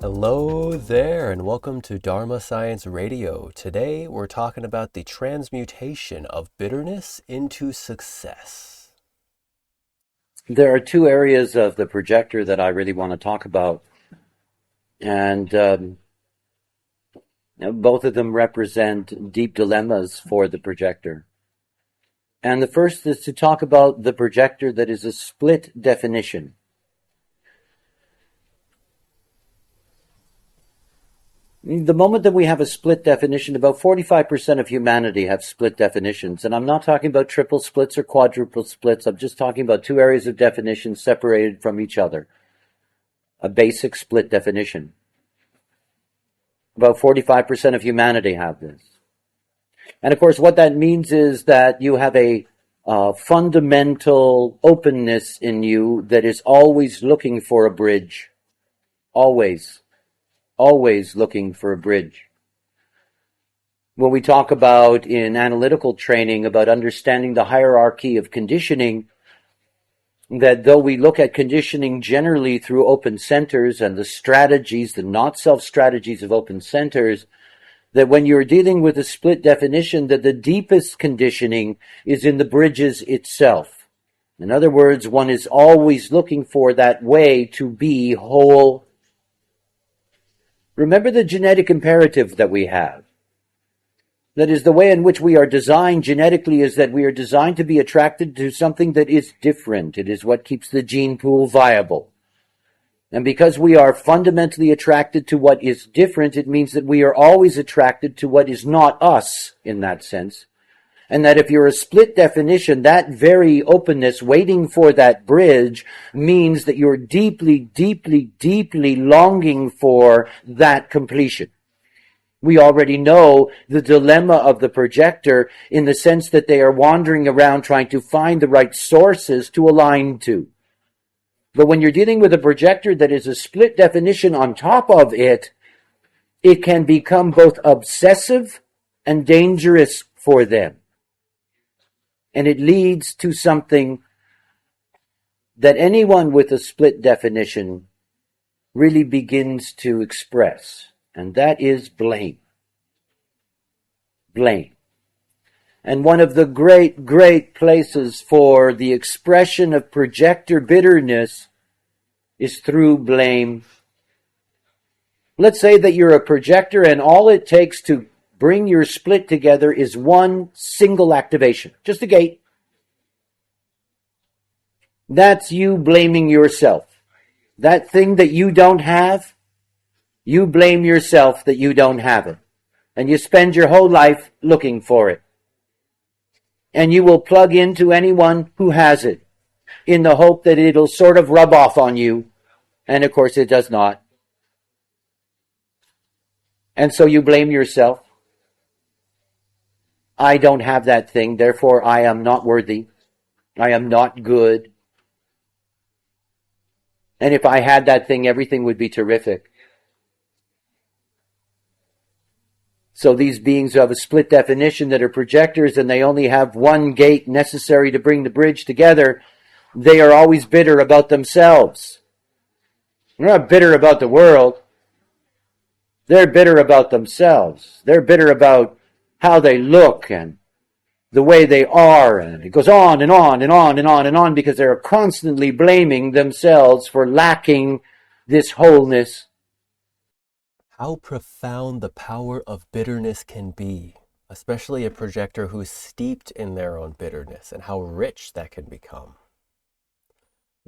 Hello there, and welcome to Dharma Science Radio. Today we're talking about the transmutation of bitterness into success. There are two areas of the projector that I really want to talk about, and both of them represent deep dilemmas for the projector. And the first is to talk about the projector that is a split definition. The moment that we have a split definition, about 45% of humanity have split definitions. And I'm not talking about triple splits or quadruple splits. I'm just talking about two areas of definition separated from each other. A basic split definition. About 45% of humanity have this. And of course, what that means is that you have a fundamental openness in you that is always looking for a bridge. Always looking for a bridge. When we talk about in analytical training about understanding the hierarchy of conditioning, that though we look at conditioning generally through open centers and the strategies, the not-self strategies of open centers, that when you're dealing with a split definition, that the deepest conditioning is in the bridges itself. In other words, one is always looking for that way to be whole. Remember the genetic imperative that we have. That is, the way in which we are designed genetically is that we are designed to be attracted to something that is different. It is what keeps the gene pool viable. And because we are fundamentally attracted to what is different, it means that we are always attracted to what is not us in that sense. And that if you're a split definition, that very openness, waiting for that bridge, means that you're deeply, deeply, deeply longing for that completion. We already know the dilemma of the projector in the sense that they are wandering around trying to find the right sources to align to. But when you're dealing with a projector that is a split definition on top of it, it can become both obsessive and dangerous for them. And it leads to something that anyone with a split definition really begins to express, and that is blame. Blame. And one of the great, great places for the expression of projector bitterness is through blame. Let's say that you're a projector and all it takes to bring your split together is one single activation. Just a gate. That's you blaming yourself. That thing that you don't have, you blame yourself that you don't have it. And you spend your whole life looking for it. And you will plug into anyone who has it in the hope that it'll sort of rub off on you. And of course it does not. And so you blame yourself. I don't have that thing, therefore I am not worthy. I am not good. And if I had that thing, everything would be terrific. So these beings have a split definition that are projectors and they only have one gate necessary to bring the bridge together. They are always bitter about themselves. They're not bitter about the world. They're bitter about themselves. They're bitter about how they look and the way they are, and it goes on and on and on and on and on because they're constantly blaming themselves for lacking this wholeness. How profound the power of bitterness can be, especially a projector who is steeped in their own bitterness, and how rich that can become.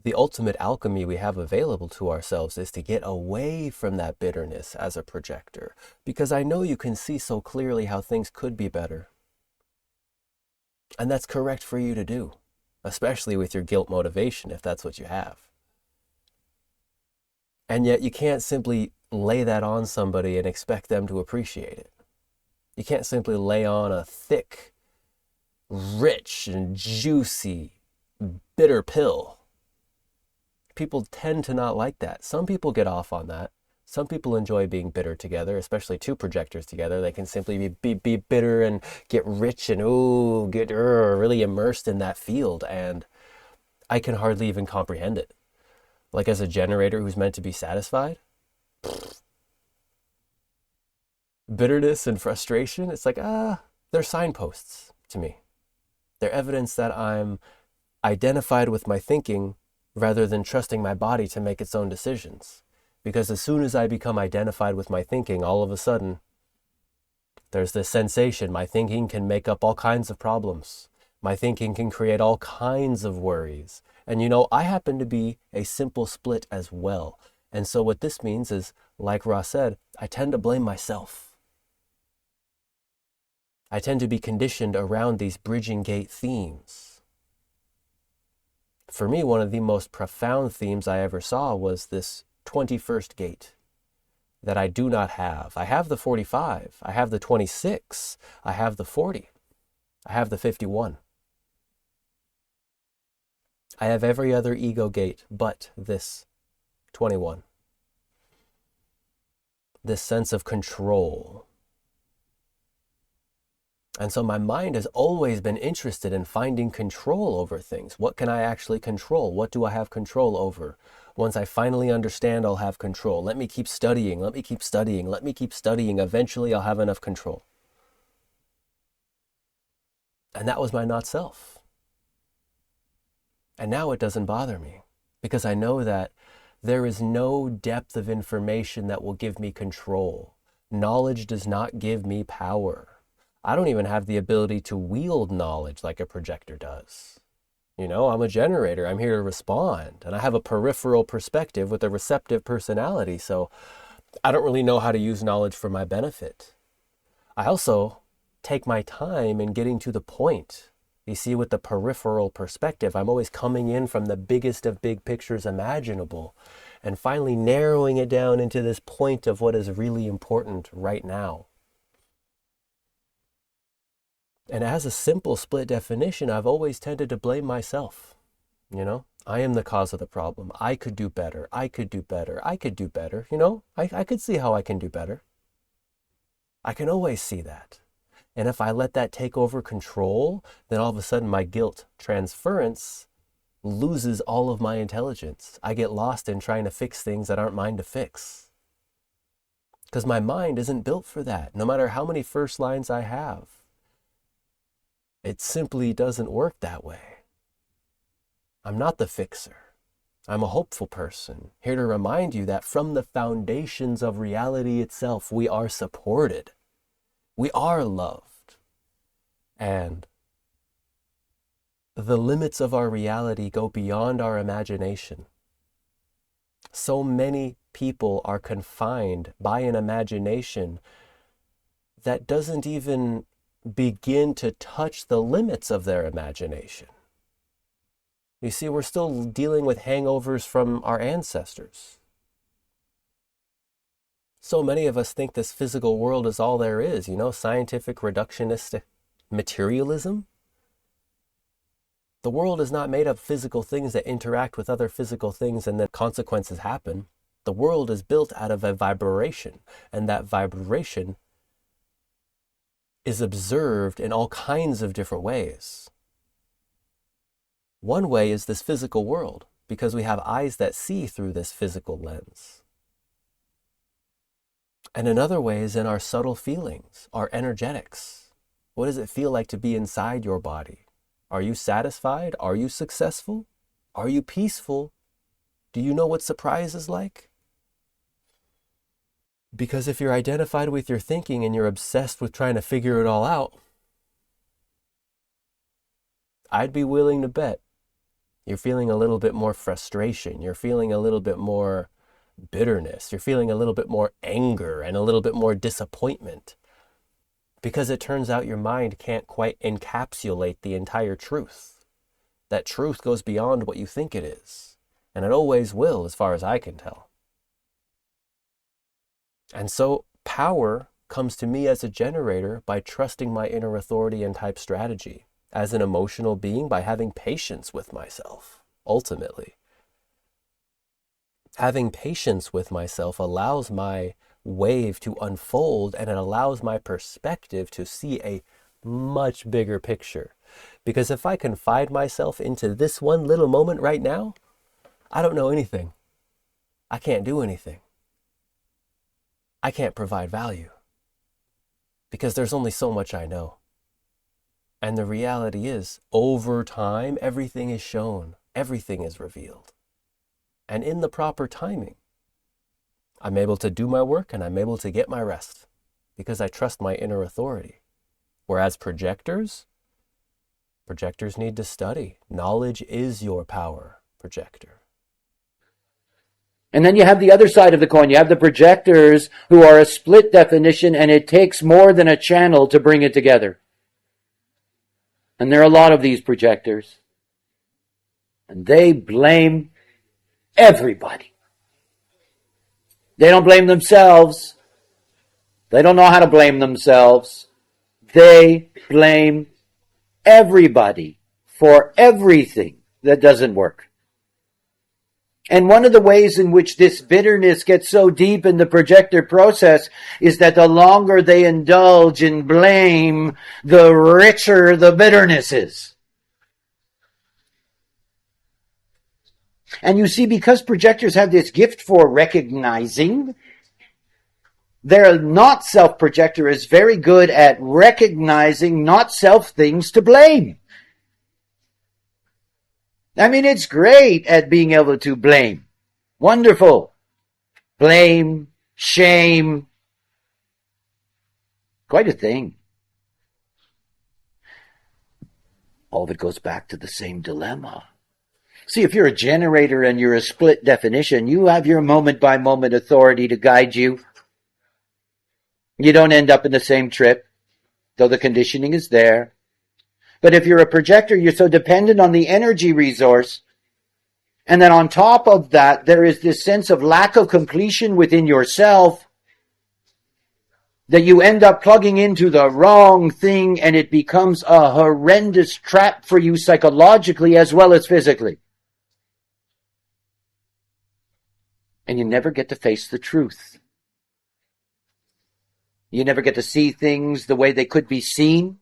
The ultimate alchemy we have available to ourselves is to get away from that bitterness as a projector, because I know you can see so clearly how things could be better. And that's correct for you to do, especially with your guilt motivation, if that's what you have. And yet you can't simply lay that on somebody and expect them to appreciate it. You can't simply lay on a thick, rich, and juicy, bitter pill. People tend to not like that. Some people get off on that. Some people enjoy being bitter together, especially two projectors together. They can simply be bitter and get rich and get really immersed in that field. And I can hardly even comprehend it. Like as a generator who's meant to be satisfied, bitterness and frustration, it's like, they're signposts to me. They're evidence that I'm identified with my thinking rather than trusting my body to make its own decisions. Because as soon as I become identified with my thinking, all of a sudden, there's this sensation. My thinking can make up all kinds of problems. My thinking can create all kinds of worries. And I happen to be a simple split as well. And so what this means is, like Ra said, I tend to blame myself. I tend to be conditioned around these bridging gate themes. For me, one of the most profound themes I ever saw was this 21st gate that I do not have. I have the 45, I have the 26, I have the 40, I have the 51. I have every other ego gate but this 21. This sense of control. And so my mind has always been interested in finding control over things. What can I actually control? What do I have control over? Once I finally understand, I'll have control. Let me keep studying. Let me keep studying. Let me keep studying. Eventually, I'll have enough control. And that was my not self. And now it doesn't bother me because I know that there is no depth of information that will give me control. Knowledge does not give me power. I don't even have the ability to wield knowledge like a projector does. I'm a generator. I'm here to respond. And I have a peripheral perspective with a receptive personality. So I don't really know how to use knowledge for my benefit. I also take my time in getting to the point. You see, with the peripheral perspective, I'm always coming in from the biggest of big pictures imaginable and finally narrowing it down into this point of what is really important right now. And as a simple split definition, I've always tended to blame myself. I am the cause of the problem. I could do better. I could do better. I could do better. I could see how I can do better. I can always see that. And if I let that take over control, then all of a sudden my guilt transference loses all of my intelligence. I get lost in trying to fix things that aren't mine to fix. Because my mind isn't built for that, no matter how many first lines I have. It simply doesn't work that way. I'm not the fixer. I'm a hopeful person, here to remind you that from the foundations of reality itself, we are supported. We are loved. And the limits of our reality go beyond our imagination. So many people are confined by an imagination that doesn't even begin to touch the limits of their imagination. You see, we're still dealing with hangovers from our ancestors. So many of us think this physical world is all there is, scientific reductionist materialism. The world is not made of physical things that interact with other physical things and then consequences happen. The world is built out of a vibration, and that vibration is observed in all kinds of different ways. One way is this physical world, because we have eyes that see through this physical lens. And another way is in our subtle feelings, our energetics. What does it feel like to be inside your body? Are you satisfied? Are you successful? Are you peaceful? Do you know what surprise is like? Because if you're identified with your thinking and you're obsessed with trying to figure it all out, I'd be willing to bet you're feeling a little bit more frustration. You're feeling a little bit more bitterness. You're feeling a little bit more anger and a little bit more disappointment. Because it turns out your mind can't quite encapsulate the entire truth. That truth goes beyond what you think it is. And it always will, as far as I can tell. And so power comes to me as a generator by trusting my inner authority and type strategy. As an emotional being, by having patience with myself, ultimately. Having patience with myself allows my wave to unfold, and it allows my perspective to see a much bigger picture. Because if I confide myself into this one little moment right now, I don't know anything. I can't do anything. I can't provide value. because there's only so much I know. And the reality is, over time, everything is shown, everything is revealed. And in the proper timing, I'm able to do my work and I'm able to get my rest because I trust my inner authority. Whereas projectors need to study. Knowledge is your power, projector. And then you have the other side of the coin. You have the projectors who are a split definition, and it takes more than a channel to bring it together. And there are a lot of these projectors. And they blame everybody. They don't blame themselves. They don't know how to blame themselves. They blame everybody for everything that doesn't work. And one of the ways in which this bitterness gets so deep in the projector process is that the longer they indulge in blame, the richer the bitterness is. And you see, because projectors have this gift for recognizing, their not-self projector is very good at recognizing not-self things to blame. I mean, it's great at being able to blame. Wonderful. Blame, shame. Quite a thing. All of it goes back to the same dilemma. See, if you're a generator and you're a split definition, you have your moment-by-moment authority to guide you. You don't end up in the same trip, though the conditioning is there. But if you're a projector, you're so dependent on the energy resource. And then on top of that, there is this sense of lack of completion within yourself that you end up plugging into the wrong thing, and it becomes a horrendous trap for you psychologically as well as physically. And you never get to face the truth. You never get to see things the way they could be seen.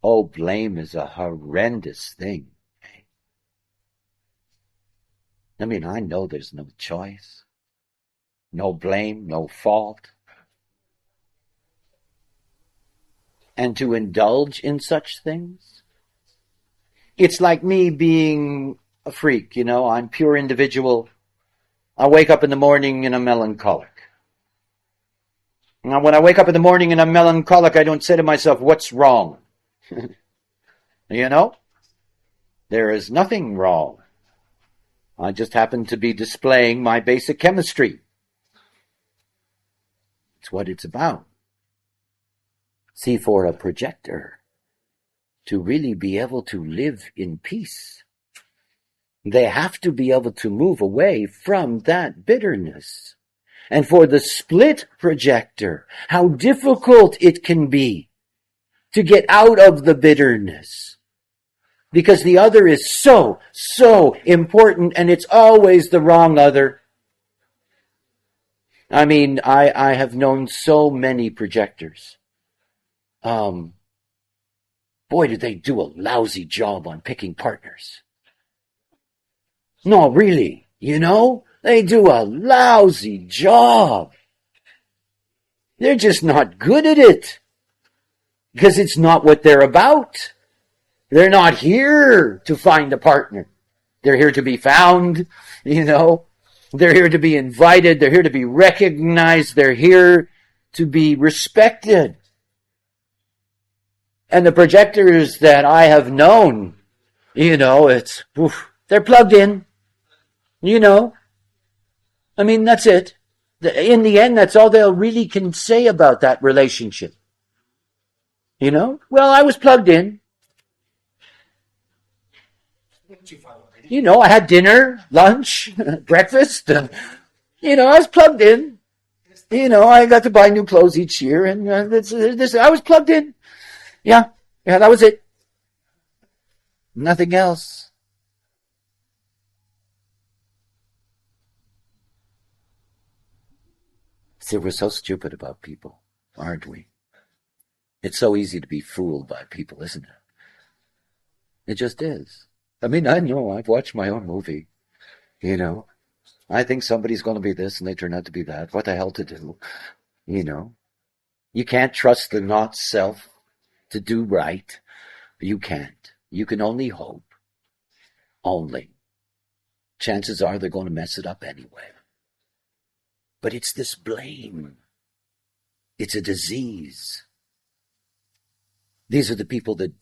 Oh, blame is a horrendous thing. I mean, I know there's no choice. No blame, no fault. And to indulge in such things, it's like me being a freak, you know. I'm pure individual. I wake up in the morning and I'm melancholic. Now, when I wake up in the morning and I'm melancholic, I don't say to myself, what's wrong? You know, there is nothing wrong. I just happen to be displaying my basic chemistry. It's what it's about. See, for a projector to really be able to live in peace, they have to be able to move away from that bitterness. And for the split projector, how difficult it can be to get out of the bitterness. Because the other is so important, and it's always the wrong other. I mean, I have known so many projectors. Boy, did they do a lousy job on picking partners. No, really, you know, they do a lousy job. They're just not good at it. Because it's not what they're about. They're not here to find a partner. They're here to be found, you know. They're here to be invited. They're here to be recognized. They're here to be respected. And the projectors that I have known, you know, they're plugged in, you know. I mean, that's it. In the end, that's all they'll really can say about that relationship. You know? Well, I was plugged in. You know, I had dinner, lunch, breakfast. You know, I was plugged in. You know, I got to buy new clothes each year, and I was plugged in. Yeah, that was it. Nothing else. See, we're so stupid about people, aren't we? It's so easy to be fooled by people, isn't it? It just is. I mean, I know, I've watched my own movie. You know, I think somebody's going to be this and they turn out to be that. What the hell to do? You know, you can't trust the not self to do right. You can't. You can only hope. Only. Chances are they're going to mess it up anyway. But it's this blame. It's a disease. These are the people that,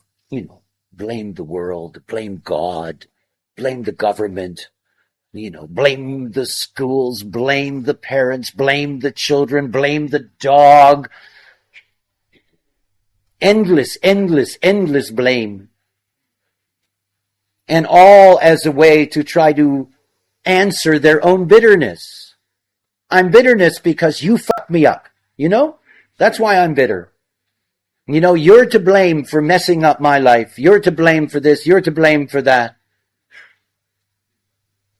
blame the world, blame God, blame the government, blame the schools, blame the parents, blame the children, blame the dog. Endless, endless, endless blame. And all as a way to try to answer their own bitterness. I'm bitterness because you fucked me up. That's why I'm bitter. You're to blame for messing up my life. You're to blame for this. You're to blame for that.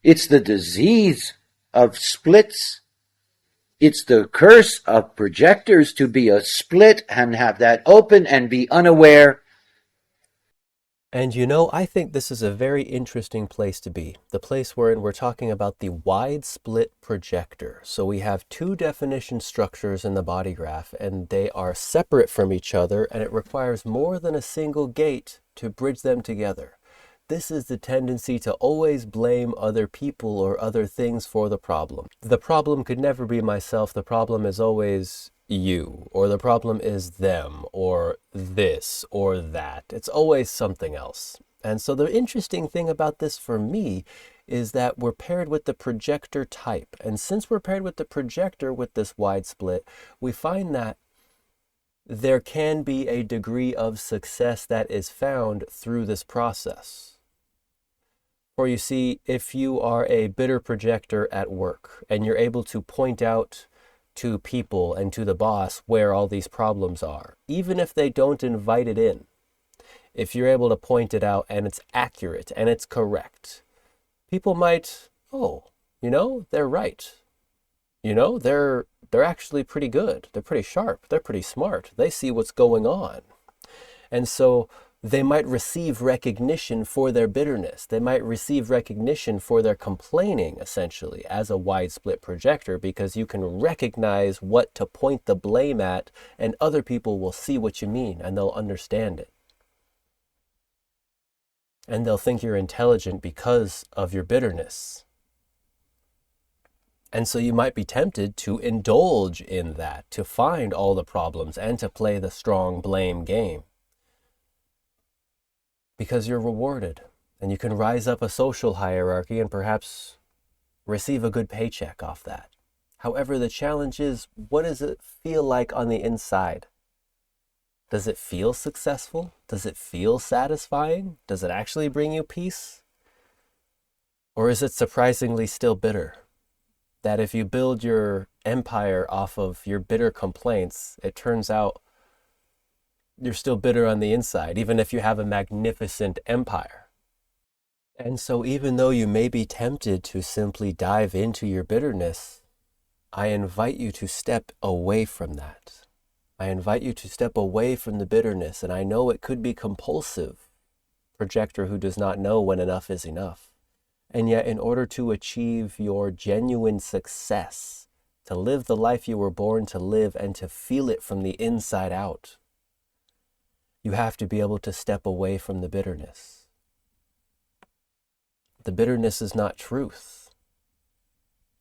It's the disease of splits. It's the curse of projectors to be a split and have that open and be unaware. And I think this is a very interesting place to be. The place wherein we're talking about the wide split projector. So we have two definition structures in the body graph, and they are separate from each other, and it requires more than a single gate to bridge them together. This is the tendency to always blame other people or other things for the problem. The problem could never be myself. The problem is always you, or the problem is them, or this, or that. It's always something else. And so the interesting thing about this for me is that we're paired with the projector type. And since we're paired with the projector with this wide split, we find that there can be a degree of success that is found through this process. For you see, if you are a bitter projector at work and you're able to point out to people and to the boss where all these problems are, even if they don't invite it in, if you're able to point it out and it's accurate and it's correct, people might, they're right. They're actually pretty good. They're pretty sharp. They're pretty smart. They see what's going on. And so they might receive recognition for their bitterness. They might receive recognition for their complaining, essentially, as a wide split projector, because you can recognize what to point the blame at, and other people will see what you mean, and they'll understand it. And they'll think you're intelligent because of your bitterness. And so you might be tempted to indulge in that, to find all the problems, and to play the strong blame game. Because you're rewarded, and you can rise up a social hierarchy and perhaps receive a good paycheck off that. However, the challenge is, what does it feel like on the inside? Does it feel successful? Does it feel satisfying? Does it actually bring you peace? Or is it surprisingly still bitter? That if you build your empire off of your bitter complaints, it turns out you're still bitter on the inside, even if you have a magnificent empire. And so even though you may be tempted to simply dive into your bitterness, I invite you to step away from that. I invite you to step away from the bitterness, and I know it could be compulsive, projector who does not know when enough is enough. And yet, in order to achieve your genuine success, to live the life you were born to live and to feel it from the inside out, you have to be able to step away from the bitterness. The bitterness is not truth.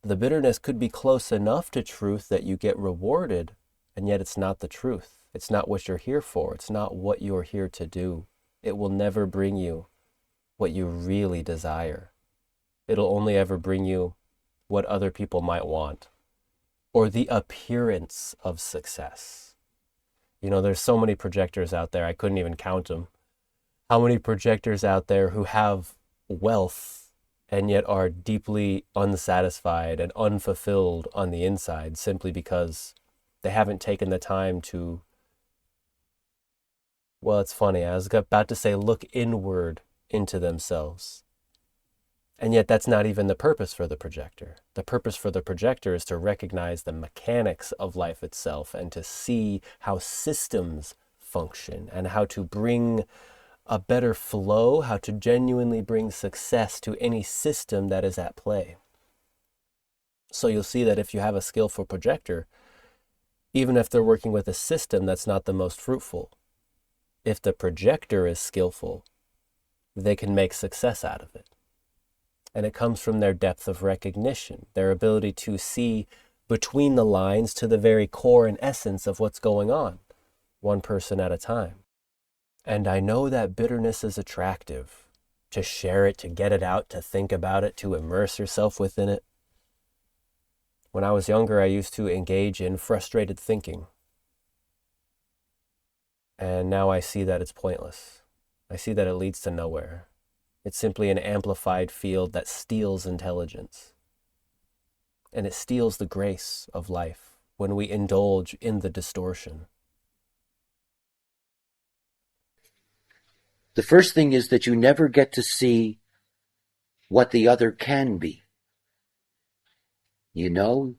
The bitterness could be close enough to truth that you get rewarded, and yet it's not the truth. It's not what you're here for. It's not what you're here to do. It will never bring you what you really desire. It'll only ever bring you what other people might want, or the appearance of success. There's so many projectors out there, I couldn't even count them. How many projectors out there who have wealth and yet are deeply unsatisfied and unfulfilled on the inside simply because they haven't taken the time to, well, it's funny, I was about to say look inward into themselves. And yet that's not even the purpose for the projector. The purpose for the projector is to recognize the mechanics of life itself and to see how systems function and how to bring a better flow, how to genuinely bring success to any system that is at play. So you'll see that if you have a skillful projector, even if they're working with a system that's not the most fruitful. If the projector is skillful, they can make success out of it. And it comes from their depth of recognition, their ability to see between the lines to the very core and essence of what's going on, one person at a time. And I know that bitterness is attractive, to share it, to get it out, to think about it, to immerse yourself within it. When I was younger, I used to engage in frustrated thinking. And now I see that it's pointless. I see that it leads to nowhere. It's simply an amplified field that steals intelligence. And it steals the grace of life when we indulge in the distortion. The first thing is that you never get to see what the other can be. You know,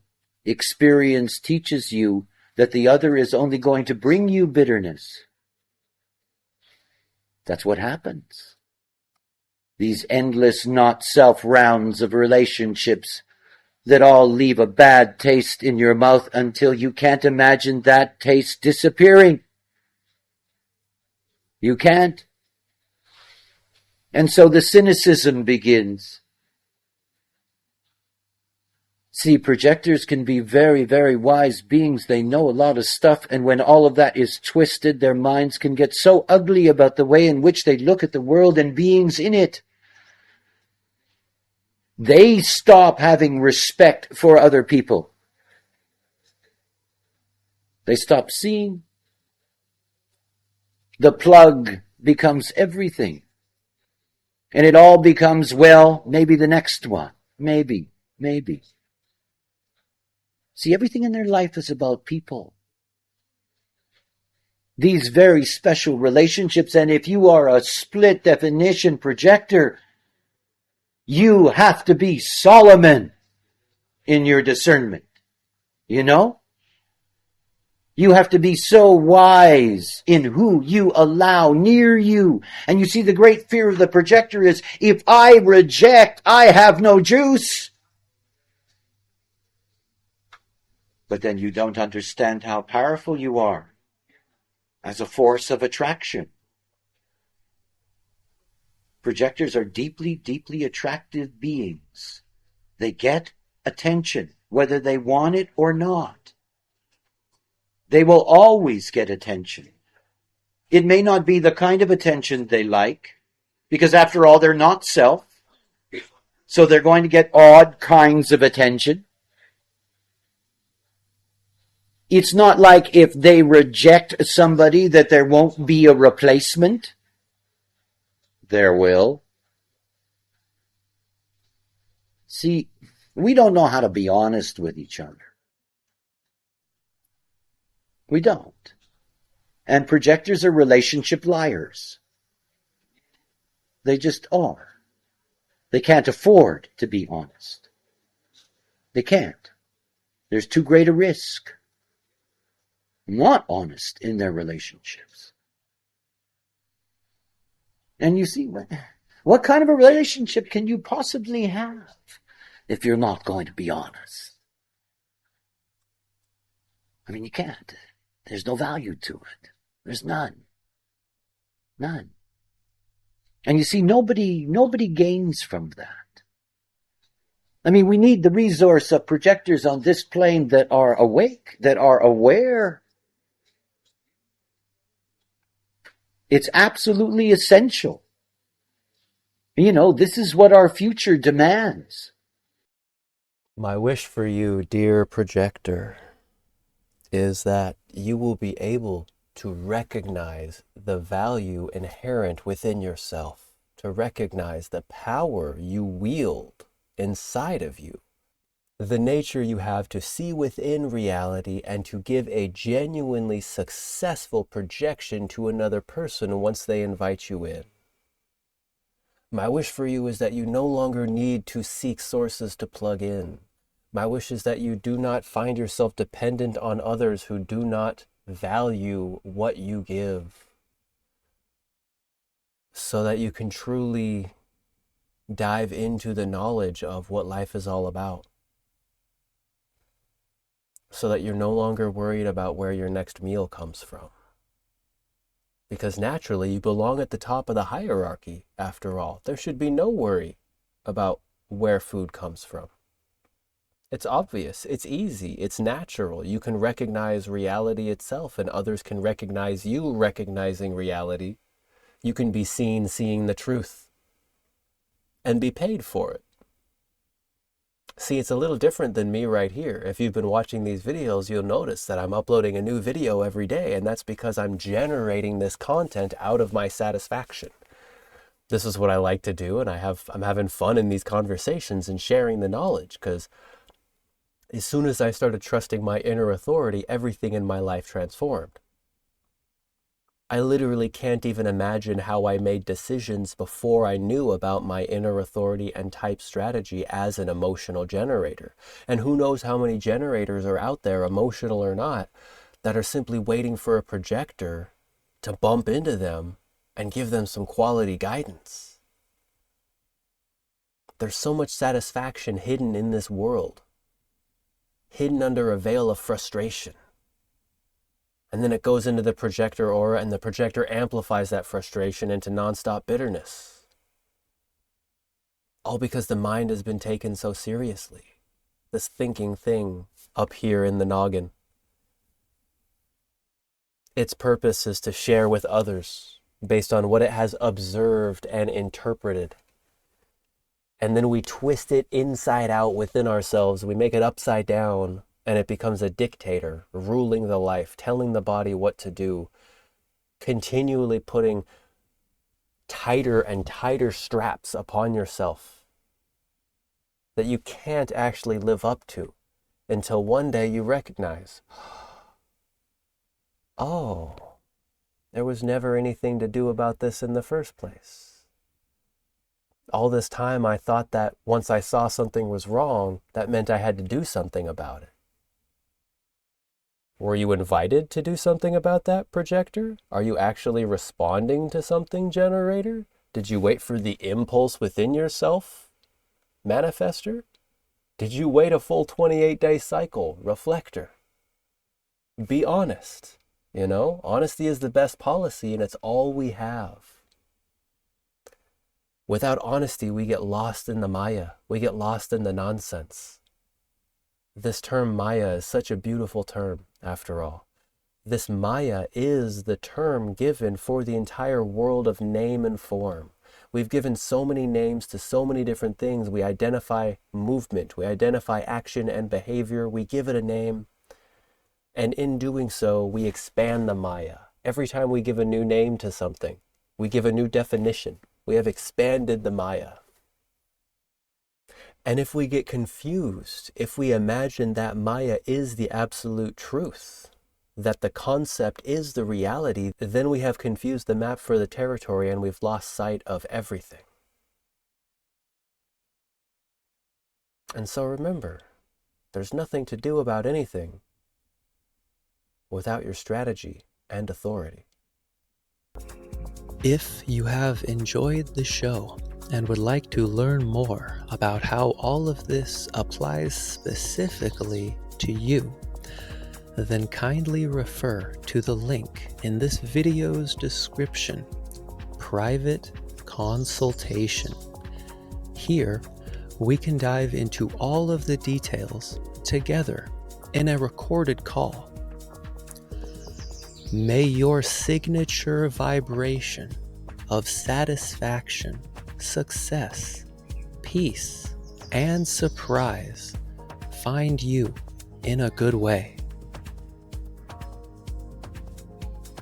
experience teaches you that the other is only going to bring you bitterness. That's what happens. These endless not-self rounds of relationships that all leave a bad taste in your mouth until you can't imagine that taste disappearing. You can't. And so the cynicism begins. See, projectors can be very, very wise beings. They know a lot of stuff, and when all of that is twisted, their minds can get so ugly about the way in which they look at the world and beings in it. They stop having respect for other people. They stop seeing. The plug becomes everything. And it all becomes, well, maybe the next one. Maybe. See, everything in their life is about people. These very special relationships, and if you are a split definition projector, you have to be Solomon in your discernment. You know? You have to be so wise in who you allow near you. And you see, the great fear of the projector is, if I reject, I have no juice. But then you don't understand how powerful you are as a force of attraction. Projectors are deeply, deeply attractive beings. They get attention, whether they want it or not. They will always get attention. It may not be the kind of attention they like, because after all, they're not self. So they're going to get odd kinds of attention. It's not like if they reject somebody that there won't be a replacement. There will. See, we don't know how to be honest with each other. We don't. And projectors are relationship liars. They just are. They can't afford to be honest. They can't. There's too great a risk. Not honest in their relationships. And you see, what kind of a relationship can you possibly have if you're not going to be honest? I mean, you can't. There's no value to it. There's none. None. And you see, nobody gains from that. I mean, we need the resource of projectors on this plane that are awake, that are aware. It's absolutely essential. You know, this is what our future demands. My wish for you, dear projector, is that you will be able to recognize the value inherent within yourself, to recognize the power you wield inside of you, the nature you have to see within reality and to give a genuinely successful projection to another person once they invite you in. My wish for you is that you no longer need to seek sources to plug in. My wish is that you do not find yourself dependent on others who do not value what you give, so that you can truly dive into the knowledge of what life is all about. so that you're no longer worried about where your next meal comes from. Because naturally, you belong at the top of the hierarchy, after all. There should be no worry about where food comes from. It's obvious, it's easy, it's natural. You can recognize reality itself, and others can recognize you recognizing reality. You can be seen seeing the truth and be paid for it. See, it's a little different than me right here. If you've been watching these videos, you'll notice that I'm uploading a new video every day, and that's because I'm generating this content out of my satisfaction. This is what I like to do, and I'm having fun in these conversations and sharing the knowledge, because as soon as I started trusting my inner authority, everything in my life transformed. I literally can't even imagine how I made decisions before I knew about my inner authority and type strategy as an emotional generator. And who knows how many generators are out there, emotional or not, that are simply waiting for a projector to bump into them and give them some quality guidance. There's so much satisfaction hidden in this world, hidden under a veil of frustration. And then it goes into the projector aura, and the projector amplifies that frustration into nonstop bitterness. All because the mind has been taken so seriously. This thinking thing up here in the noggin. Its purpose is to share with others based on what it has observed and interpreted. And then we twist it inside out within ourselves. We make it upside down. And it becomes a dictator, ruling the life, telling the body what to do, continually putting tighter and tighter straps upon yourself that you can't actually live up to until one day you recognize, oh, there was never anything to do about this in the first place. All this time I thought that once I saw something was wrong, that meant I had to do something about it. Were you invited to do something about that, projector? Are you actually responding to something, generator? Did you wait for the impulse within yourself, manifester? Did you wait a full 28-day cycle, reflector? Be honest. Honesty is the best policy, and it's all we have. Without honesty, we get lost in the Maya. We get lost in the nonsense. This term Maya is such a beautiful term, after all. This Maya is the term given for the entire world of name and form. We've given so many names to so many different things. We identify movement, we identify action and behavior, we give it a name. And in doing so, we expand the Maya. Every time we give a new name to something, we give a new definition. We have expanded the Maya. And if we get confused, if we imagine that Maya is the absolute truth, that the concept is the reality, then we have confused the map for the territory and we've lost sight of everything. And so remember, there's nothing to do about anything without your strategy and authority. If you have enjoyed the show and would like to learn more about how all of this applies specifically to you, then kindly refer to the link in this video's description, Private Consultation. Here, we can dive into all of the details together in a recorded call. May your signature vibration of satisfaction, success, peace, and surprise find you in a good way.